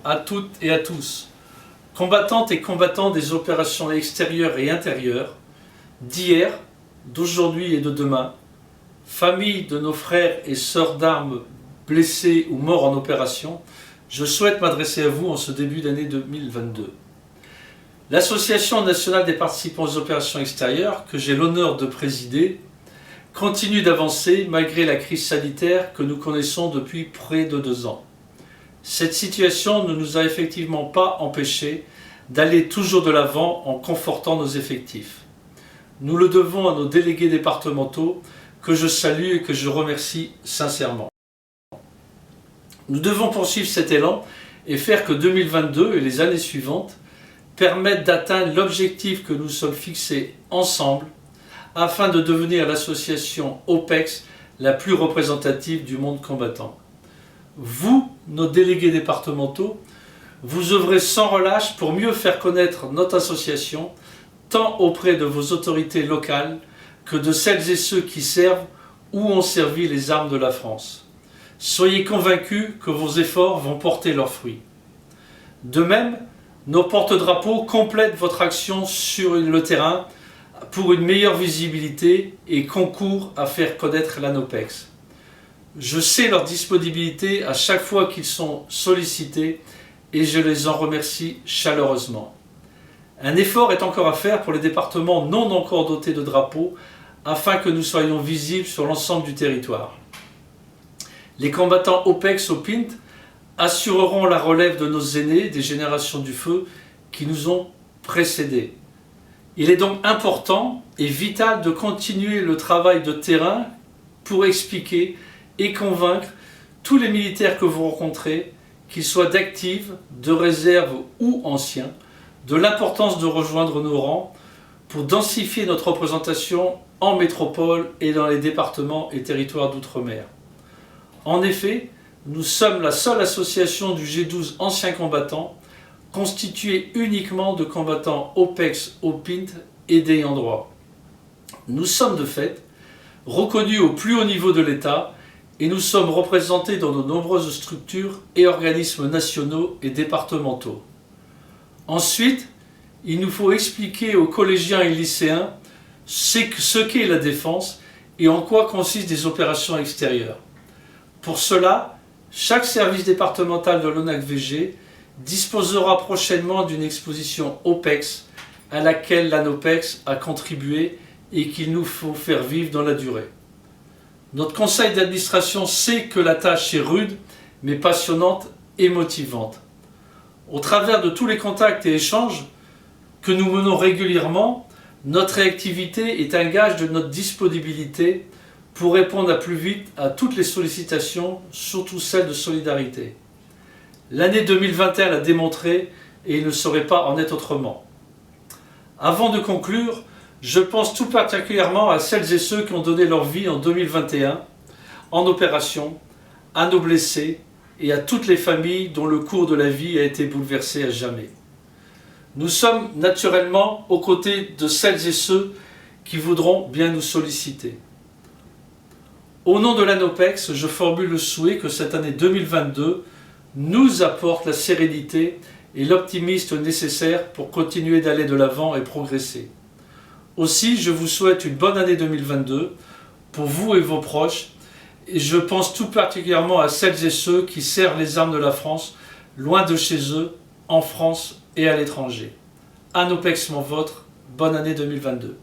Bonjour à toutes et à tous, combattantes et combattants des opérations extérieures et intérieures, d'hier, d'aujourd'hui et de demain, familles de nos frères et sœurs d'armes blessés ou morts en opération, je souhaite m'adresser à vous en ce début d'année 2022. L'Association nationale des participants aux opérations extérieures, que j'ai l'honneur de présider, continue d'avancer malgré la crise sanitaire que nous connaissons depuis près de 2 ans. Cette situation ne nous a effectivement pas empêchés d'aller toujours de l'avant en confortant nos effectifs. Nous le devons à nos délégués départementaux que je salue et que je remercie sincèrement. Nous devons poursuivre cet élan et faire que 2022 et les années suivantes permettent d'atteindre l'objectif que nous sommes fixés ensemble afin de devenir l'association OPEX la plus représentative du monde combattant. Vous, nos délégués départementaux, vous œuvrez sans relâche pour mieux faire connaître notre association, tant auprès de vos autorités locales que de celles et ceux qui servent ou ont servi les armes de la France. Soyez convaincus que vos efforts vont porter leurs fruits. De même, nos porte-drapeaux complètent votre action sur le terrain pour une meilleure visibilité et concourent à faire connaître l'ANOPEX. Je sais leur disponibilité à chaque fois qu'ils sont sollicités et je les en remercie chaleureusement. Un effort est encore à faire pour les départements non encore dotés de drapeaux afin que nous soyons visibles sur l'ensemble du territoire. Les combattants OPEX au PINT assureront la relève de nos aînés des générations du feu qui nous ont précédés. Il est donc important et vital de continuer le travail de terrain pour expliquer et convaincre tous les militaires que vous rencontrez, qu'ils soient d'actifs, de réserve ou anciens, de l'importance de rejoindre nos rangs pour densifier notre représentation en métropole et dans les départements et territoires d'outre-mer. En effet, nous sommes la seule association du G12 anciens combattants constituée uniquement de combattants OPEX au PINT et d'ayants droit. Nous sommes de fait reconnus au plus haut niveau de l'État et nous sommes représentés dans de nombreuses structures et organismes nationaux et départementaux. Ensuite, il nous faut expliquer aux collégiens et lycéens ce qu'est la défense et en quoi consistent des opérations extérieures. Pour cela, chaque service départemental de l'ONAC-VG disposera prochainement d'une exposition OPEX à laquelle l'ANOPEX a contribué et qu'il nous faut faire vivre dans la durée. Notre conseil d'administration sait que la tâche est rude, mais passionnante et motivante. Au travers de tous les contacts et échanges que nous menons régulièrement, notre réactivité est un gage de notre disponibilité pour répondre à plus vite à toutes les sollicitations, surtout celles de solidarité. L'année 2021 l'a démontré et il ne saurait pas en être autrement. Avant de conclure, je pense tout particulièrement à celles et ceux qui ont donné leur vie en 2021 en opération, à nos blessés et à toutes les familles dont le cours de la vie a été bouleversé à jamais. Nous sommes naturellement aux côtés de celles et ceux qui voudront bien nous solliciter. Au nom de l'ANOPEX, je formule le souhait que cette année 2022 nous apporte la sérénité et l'optimisme nécessaires pour continuer d'aller de l'avant et progresser. Aussi, je vous souhaite une bonne année 2022 pour vous et vos proches et je pense tout particulièrement à celles et ceux qui servent les armes de la France loin de chez eux, en France et à l'étranger. ANOPEX mon vôtre, bonne année 2022.